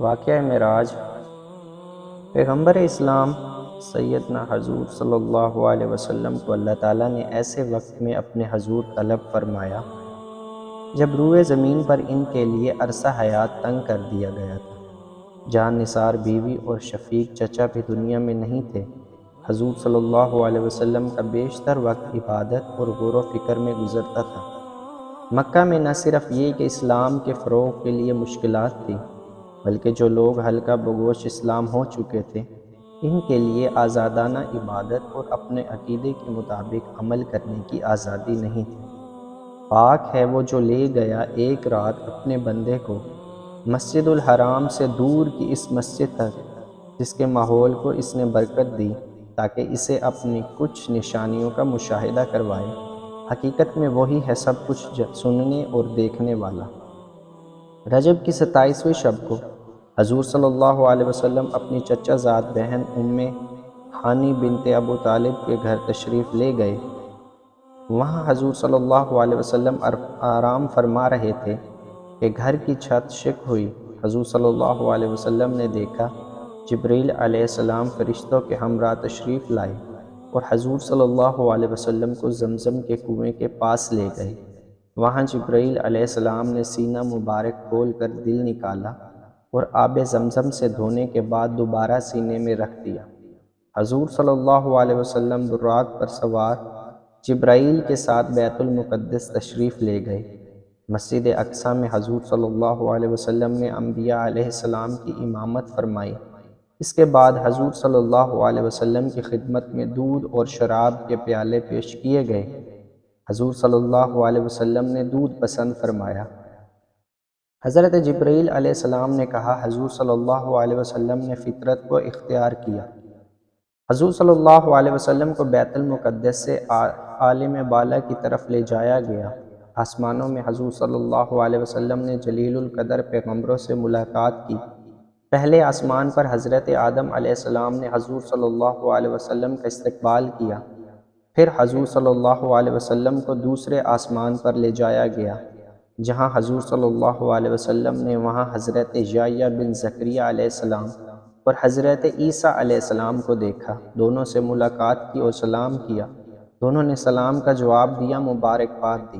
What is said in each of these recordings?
واقعہ معراج۔ پیغمبر اسلام سیدنا حضور صلی اللہ علیہ وسلم کو اللہ تعالیٰ نے ایسے وقت میں اپنے حضور طلب فرمایا جب روئے زمین پر ان کے لیے عرصہ حیات تنگ کر دیا گیا تھا۔ جان نثار بیوی اور شفیق چچا بھی دنیا میں نہیں تھے۔ حضور صلی اللہ علیہ وسلم کا بیشتر وقت عبادت اور غور و فکر میں گزرتا تھا۔ مکہ میں نہ صرف یہ کہ اسلام کے فروغ کے لیے مشکلات تھیں، بلکہ جو لوگ حلقہ بگوش اسلام ہو چکے تھے ان کے لیے آزادانہ عبادت اور اپنے عقیدے کے مطابق عمل کرنے کی آزادی نہیں تھی۔ پاک ہے وہ جو لے گیا ایک رات اپنے بندے کو مسجد الحرام سے دور کی اس مسجد تک، جس کے ماحول کو اس نے برکت دی تاکہ اسے اپنی کچھ نشانیوں کا مشاہدہ کروائے۔ حقیقت میں وہی ہے سب کچھ سننے اور دیکھنے والا۔ رجب کی 27ویں شب کو حضور صلی اللہ علیہ وسلم اپنی چچا زاد بہن ام ہانی بنت ابو طالب کے گھر تشریف لے گئے۔ وہاں حضور صلی اللہ علیہ وسلم آرام فرما رہے تھے کہ گھر کی چھت شک ہوئی۔ حضور صلی اللہ علیہ وسلم نے دیکھا جبریل علیہ السلام فرشتوں کے ہمراہ تشریف لائے اور حضور صلی اللہ علیہ وسلم کو زمزم کے کنویں کے پاس لے گئے۔ وہاں جبریل علیہ السلام نے سینہ مبارک کھول کر دل نکالا اور آب زمزم سے دھونے کے بعد دوبارہ سینے میں رکھ دیا۔ حضور صلی اللہ علیہ وسلم براق پر سوار جبرائیل کے ساتھ بیت المقدس تشریف لے گئے۔ مسجد اقصیٰ میں حضور صلی اللہ علیہ وسلم نے انبیاء علیہ السلام کی امامت فرمائی۔ اس کے بعد حضور صلی اللہ علیہ وسلم کی خدمت میں دودھ اور شراب کے پیالے پیش کیے گئے۔ حضور صلی اللہ علیہ وسلم نے دودھ پسند فرمایا۔ حضرت جبرائیل علیہ السلام نے کہا حضور صلی اللہ علیہ وسلم نے فطرت کو اختیار کیا۔ حضور صلی اللہ علیہ وسلم کو بیت المقدس سے عالم بالا کی طرف لے جایا گیا۔ آسمانوں میں حضور صلی اللہ علیہ وسلم نے جلیل القدر پیغمبروں سے ملاقات کی۔ پہلے آسمان پر حضرت آدم علیہ السلام نے حضور صلی اللہ علیہ وسلم کا استقبال کیا۔ پھر حضور صلی اللہ علیہ وسلم کو دوسرے آسمان پر لے جایا گیا، جہاں حضور صلی اللہ علیہ وسلم نے وہاں حضرت یحییٰ بن زکریا علیہ السلام اور حضرت عیسیٰ علیہ السلام کو دیکھا۔ دونوں سے ملاقات کی اور سلام کیا۔ دونوں نے سلام کا جواب دیا، مبارکباد دی۔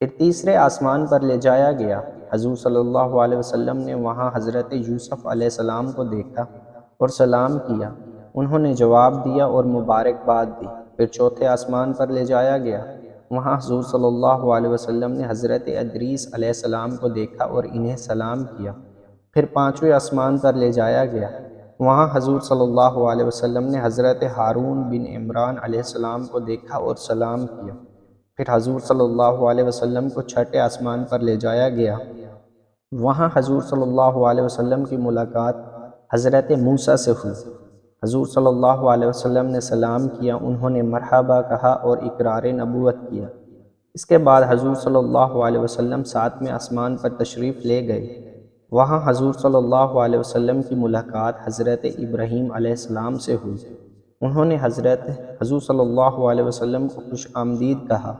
پھر تیسرے آسمان پر لے جایا گیا۔ حضور صلی اللہ علیہ وسلم نے وہاں حضرت یوسف علیہ السلام کو دیکھا اور سلام کیا۔ انہوں نے جواب دیا اور مبارکباد دی۔ پھر چوتھے آسمان پر لے جایا گیا۔ وہاں حضور صلی اللہ علیہ وسلم نے حضرت ادریس علیہ السلام کو دیکھا اور انہیں سلام کیا۔ پھر پانچویں آسمان پر لے جایا گیا۔ وہاں حضور صلی اللہ علیہ وسلم نے حضرت ہارون بن عمران علیہ السلام کو دیکھا اور سلام کیا۔ پھر حضور صلی اللہ علیہ وسلم کو چھٹے آسمان پر لے جایا گیا۔ وہاں حضور صلی اللہ علیہ وسلم کی ملاقات حضرت موسیٰ سے ہوئی۔ حضور صلی اللہ علیہ وسلم نے سلام کیا، انہوں نے مرحبا کہا اور اقرار نبوت کیا۔ اس کے بعد حضور صلی اللہ علیہ وسلم ساتویں آسمان پر تشریف لے گئے۔ وہاں حضور صلی اللہ علیہ وسلم کی ملاقات حضرت ابراہیم علیہ السلام سے ہوئی۔ انہوں نے حضور صلی اللہ علیہ وسلم کو خوش آمدید کہا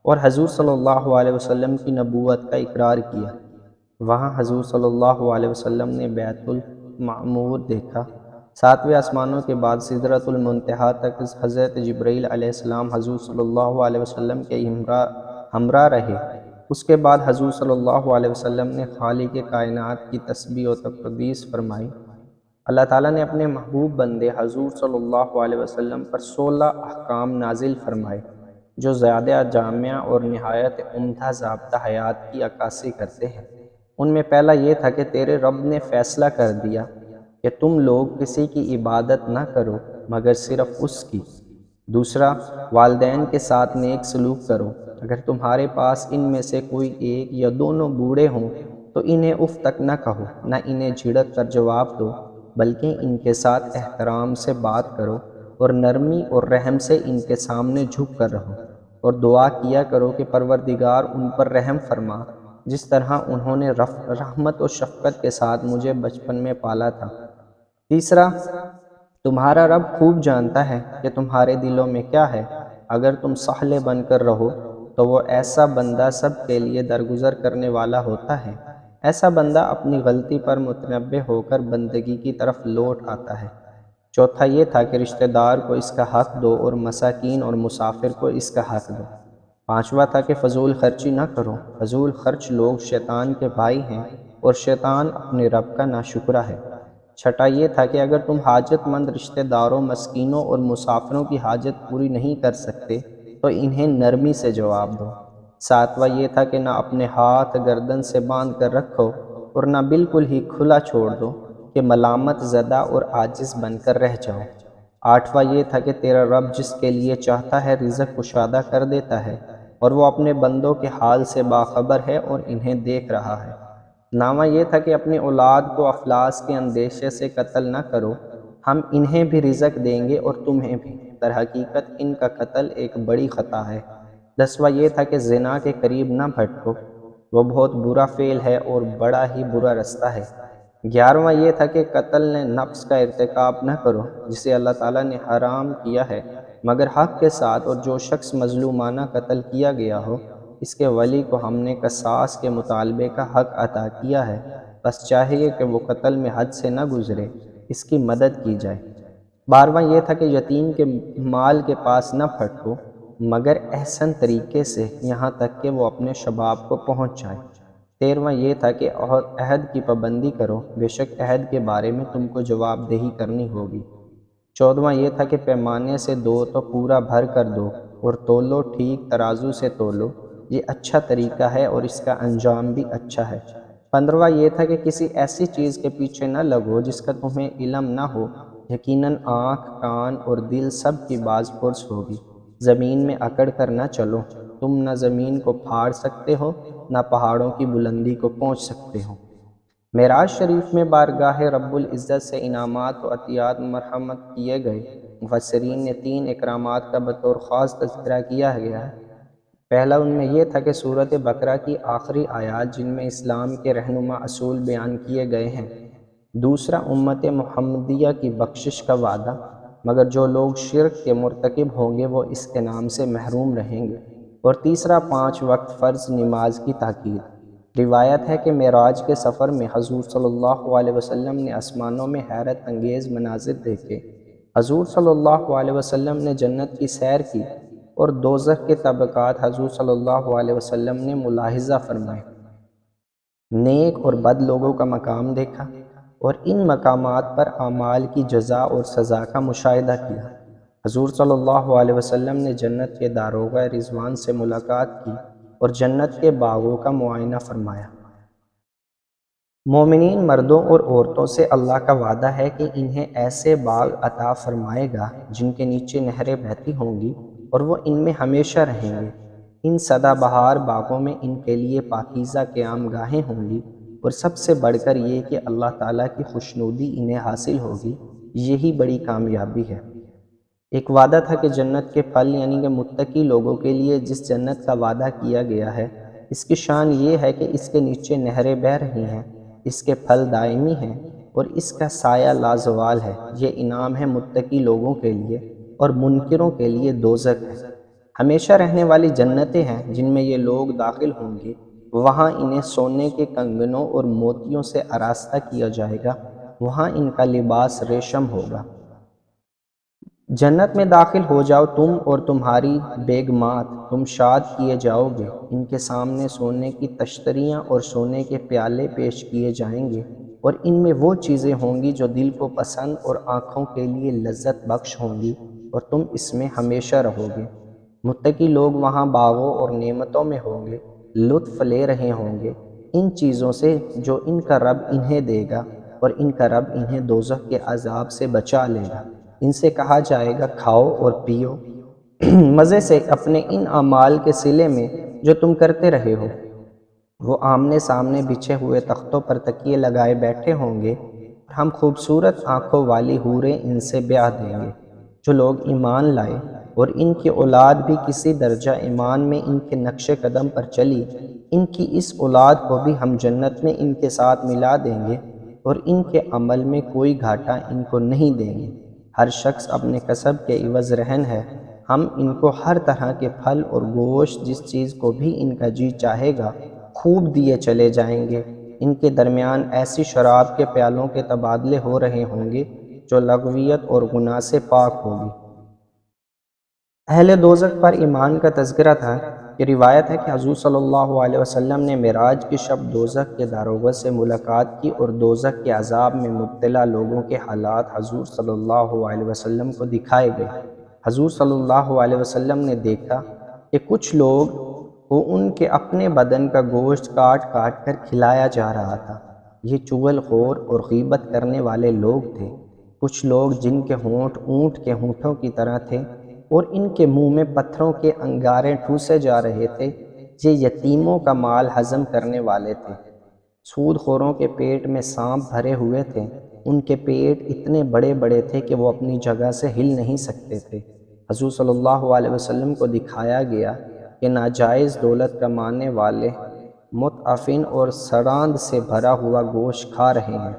اور حضور صلی اللہ علیہ وسلم کی نبوت کا اقرار کیا۔ وہاں حضور صلی اللہ علیہ وسلم نے بیت المعمور دیکھا۔ ساتویں آسمانوں کے بعد سدرۃ المنتہا تک حضرت جبرائیل علیہ السلام حضور صلی اللہ علیہ وسلم کے ہمراہ رہے۔ اس کے بعد حضور صلی اللہ علیہ وسلم نے خالق کائنات کی تسبیح و تقدیس فرمائی۔ اللہ تعالیٰ نے اپنے محبوب بندے حضور صلی اللہ علیہ وسلم پر 16 احکام نازل فرمائے جو زیادہ جامع اور نہایت عمدہ ضابطہ حیات کی عکاسی کرتے ہیں۔ ان میں پہلا یہ تھا کہ تیرے رب نے فیصلہ کر دیا کہ تم لوگ کسی کی عبادت نہ کرو مگر صرف اس کی۔ دوسرا، والدین کے ساتھ نیک سلوک کرو۔ اگر تمہارے پاس ان میں سے کوئی ایک یا دونوں بوڑھے ہوں تو انہیں اف تک نہ کہو، نہ انہیں جھڑک کر جواب دو، بلکہ ان کے ساتھ احترام سے بات کرو اور نرمی اور رحم سے ان کے سامنے جھک کر رہو، اور دعا کیا کرو کہ پروردگار ان پر رحم فرما جس طرح انہوں نے رحمت و شفقت کے ساتھ مجھے بچپن میں پالا تھا۔ تیسرا، تمہارا رب خوب جانتا ہے کہ تمہارے دلوں میں کیا ہے۔ اگر تم صالح بن کر رہو تو وہ ایسا بندہ سب کے لیے درگزر کرنے والا ہوتا ہے۔ ایسا بندہ اپنی غلطی پر متنبہ ہو کر بندگی کی طرف لوٹ آتا ہے۔ چوتھا یہ تھا کہ رشتہ دار کو اس کا حق دو اور مساکین اور مسافر کو اس کا حق دو۔ پانچواں تھا کہ فضول خرچی نہ کرو، فضول خرچ لوگ شیطان کے بھائی ہیں اور شیطان اپنے رب کا ناشکرا ہے۔ چھٹا یہ تھا کہ اگر تم حاجت مند رشتہ داروں، مسکینوں اور مسافروں کی حاجت پوری نہیں کر سکتے تو انہیں نرمی سے جواب دو۔ ساتواں یہ تھا کہ نہ اپنے ہاتھ گردن سے باندھ کر رکھو اور نہ بالکل ہی کھلا چھوڑ دو کہ ملامت زدہ اور عاجز بن کر رہ جاؤ۔ آٹھواں یہ تھا کہ تیرا رب جس کے لیے چاہتا ہے رزق کشادہ کر دیتا ہے اور وہ اپنے بندوں کے حال سے باخبر ہے اور انہیں دیکھ رہا ہے۔ نواں یہ تھا کہ اپنی اولاد کو افلاس کے اندیشے سے قتل نہ کرو، ہم انہیں بھی رزق دیں گے اور تمہیں بھی، در حقیقت ان کا قتل ایک بڑی خطا ہے۔ دسواں یہ تھا کہ زنا کے قریب نہ بھٹکو، وہ بہت برا فعل ہے اور بڑا ہی برا رستہ ہے۔ گیارہواں یہ تھا کہ قتل نفس کا ارتکاب نہ کرو جسے اللہ تعالیٰ نے حرام کیا ہے مگر حق کے ساتھ، اور جو شخص مظلومانہ قتل کیا گیا ہو اس کے ولی کو ہم نے قصاص کے مطالبے کا حق عطا کیا ہے، بس چاہیے کہ وہ قتل میں حد سے نہ گزرے، اس کی مدد کی جائے۔ بارہواں یہ تھا کہ یتیم کے مال کے پاس نہ پھٹکو مگر احسن طریقے سے، یہاں تک کہ وہ اپنے شباب کو پہنچ جائے۔ تیرہواں یہ تھا کہ عہد کی پابندی کرو، بے شک عہد کے بارے میں تم کو جواب دہی کرنی ہوگی۔ چودہواں یہ تھا کہ پیمانے سے دو تو پورا بھر کر دو اور تولو ٹھیک ترازو سے تولو، یہ اچھا طریقہ ہے اور اس کا انجام بھی اچھا ہے۔ پندرہواں یہ تھا کہ کسی ایسی چیز کے پیچھے نہ لگو جس کا تمہیں علم نہ ہو، یقیناً آنکھ، کان اور دل سب کی باز پرس ہوگی۔ زمین میں اکڑ کر نہ چلو، تم نہ زمین کو پھاڑ سکتے ہو نہ پہاڑوں کی بلندی کو پہنچ سکتے ہو۔ معراج شریف میں بارگاہ رب العزت سے انعامات و عطیات مرحمت کیے گئے۔ مفسرین نے تین اکرامات کا بطور خاص تذکرہ کیا گیا ہے۔ پہلا ان میں یہ تھا کہ سورۃ بقرہ کی آخری آیات جن میں اسلام کے رہنما اصول بیان کیے گئے ہیں۔ دوسرا امت محمدیہ کی بخشش کا وعدہ، مگر جو لوگ شرک کے مرتکب ہوں گے وہ اس کے نام سے محروم رہیں گے۔ اور تیسرا 5 وقت فرض نماز کی تاکید۔ روایت ہے کہ معراج کے سفر میں حضور صلی اللہ علیہ وسلم نے آسمانوں میں حیرت انگیز مناظر دیکھے۔ حضور صلی اللہ علیہ وسلم نے جنت کی سیر کی اور دوزخ کے طبقات حضور صلی اللہ علیہ وسلم نے ملاحظہ فرمائے۔ نیک اور بد لوگوں کا مقام دیکھا اور ان مقامات پر اعمال کی جزا اور سزا کا مشاہدہ کیا۔ حضور صلی اللہ علیہ وسلم نے جنت کے داروغہ رضوان سے ملاقات کی اور جنت کے باغوں کا معائنہ فرمایا۔ مومنین مردوں اور عورتوں سے اللہ کا وعدہ ہے کہ انہیں ایسے باغ عطا فرمائے گا جن کے نیچے نہریں بہتی ہوں گی اور وہ ان میں ہمیشہ رہیں گے۔ ان سدا بہار باغوں میں ان کے لیے پاکیزہ قیام گاہیں ہوں گی، اور سب سے بڑھ کر یہ کہ اللہ تعالیٰ کی خوشنودی انہیں حاصل ہوگی، یہی بڑی کامیابی ہے۔ ایک وعدہ تھا کہ جنت کے پھل یعنی کہ متقی لوگوں کے لیے جس جنت کا وعدہ کیا گیا ہے، اس کی شان یہ ہے کہ اس کے نیچے نہریں بہہ رہی ہیں، اس کے پھل دائمی ہیں اور اس کا سایہ لازوال ہے۔ یہ انعام ہے متقی لوگوں کے لیے اور منکروں کے لیے دوزخ ہے۔ ہمیشہ رہنے والی جنتیں ہیں جن میں یہ لوگ داخل ہوں گے، وہاں انہیں سونے کے کنگنوں اور موتیوں سے آراستہ کیا جائے گا، وہاں ان کا لباس ریشم ہوگا۔ جنت میں داخل ہو جاؤ تم اور تمہاری بیگمات، تم شاد کیے جاؤ گے۔ ان کے سامنے سونے کی تشتریاں اور سونے کے پیالے پیش کیے جائیں گے، اور ان میں وہ چیزیں ہوں گی جو دل کو پسند اور آنکھوں کے لیے لذت بخش ہوں گی، اور تم اس میں ہمیشہ رہو گے۔ متقی لوگ وہاں باغوں اور نعمتوں میں ہوں گے، لطف لے رہے ہوں گے ان چیزوں سے جو ان کا رب انہیں دے گا، اور ان کا رب انہیں دوزخ کے عذاب سے بچا لے گا۔ ان سے کہا جائے گا کھاؤ اور پیو مزے سے اپنے ان اعمال کے صلے میں جو تم کرتے رہے ہو۔ وہ آمنے سامنے بچھے ہوئے تختوں پر تکیے لگائے بیٹھے ہوں گے، اور ہم خوبصورت آنکھوں والی حوریں ان سے بیاہ دیں گے۔ جو لوگ ایمان لائے اور ان کی اولاد بھی کسی درجہ ایمان میں ان کے نقش قدم پر چلی، ان کی اس اولاد کو بھی ہم جنت میں ان کے ساتھ ملا دیں گے، اور ان کے عمل میں کوئی گھاٹا ان کو نہیں دیں گے۔ ہر شخص اپنے کسب کے عوض رہن ہے، ہم ان کو ہر طرح کے پھل اور گوشت جس چیز کو بھی ان کا جی چاہے گا خوب دیے چلے جائیں گے۔ ان کے درمیان ایسی شراب کے پیالوں کے تبادلے ہو رہے ہوں گے جو لغویت اور گناہ سے پاک ہوگی۔ اہل دوزخ پر ایمان کا تذکرہ تھا کہ روایت ہے کہ حضور صلی اللہ علیہ وسلم نے معراج کی شب دوزخ کے داروغہ سے ملاقات کی اور دوزخ کے عذاب میں مبتلا لوگوں کے حالات حضور صلی اللہ علیہ وسلم کو دکھائے گئے۔ حضور صلی اللہ علیہ وسلم نے دیکھا کہ کچھ لوگ کو ان کے اپنے بدن کا گوشت کاٹ کاٹ کر کھلایا جا رہا تھا۔ یہ چغل خور اور غیبت کرنے والے لوگ تھے۔ کچھ لوگ جن کے ہونٹ اونٹ کے ہونٹوں کی طرح تھے اور ان کے منہ میں پتھروں کے انگارے ٹھوسے جا رہے تھے، یہ یتیموں کا مال ہضم کرنے والے تھے۔ سود خوروں کے پیٹ میں سانپ بھرے ہوئے تھے، ان کے پیٹ اتنے بڑے بڑے تھے کہ وہ اپنی جگہ سے ہل نہیں سکتے تھے۔ حضور صلی اللہ علیہ وسلم کو دکھایا گیا کہ ناجائز دولت کمانے والے متعفن اور سڑاند سے بھرا ہوا گوشت کھا رہے ہیں،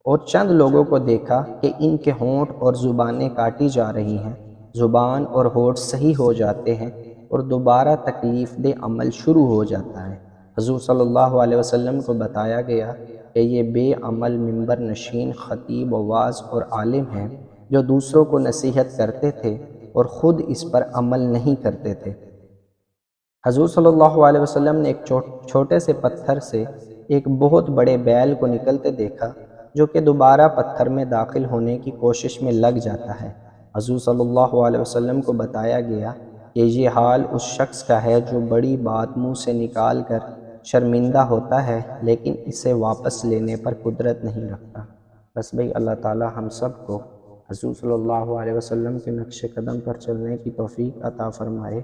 اور چند لوگوں کو دیکھا کہ ان کے ہونٹ اور زبانیں کاٹی جا رہی ہیں، زبان اور ہونٹ صحیح ہو جاتے ہیں اور دوبارہ تکلیف دہ عمل شروع ہو جاتا ہے۔ حضور صلی اللہ علیہ وسلم کو بتایا گیا کہ یہ بے عمل منبر نشین خطیب و واعظ اور عالم ہیں جو دوسروں کو نصیحت کرتے تھے اور خود اس پر عمل نہیں کرتے تھے۔ حضور صلی اللہ علیہ وسلم نے ایک چھوٹے سے پتھر سے ایک بہت بڑے بیل کو نکلتے دیکھا جو کہ دوبارہ پتھر میں داخل ہونے کی کوشش میں لگ جاتا ہے۔ حضور صلی اللہ علیہ وسلم کو بتایا گیا کہ یہ حال اس شخص کا ہے جو بڑی بات منہ سے نکال کر شرمندہ ہوتا ہے لیکن اسے واپس لینے پر قدرت نہیں رکھتا۔ بس بھئی اللہ تعالی ہم سب کو حضور صلی اللہ علیہ وسلم کے نقش قدم پر چلنے کی توفیق عطا فرمائے۔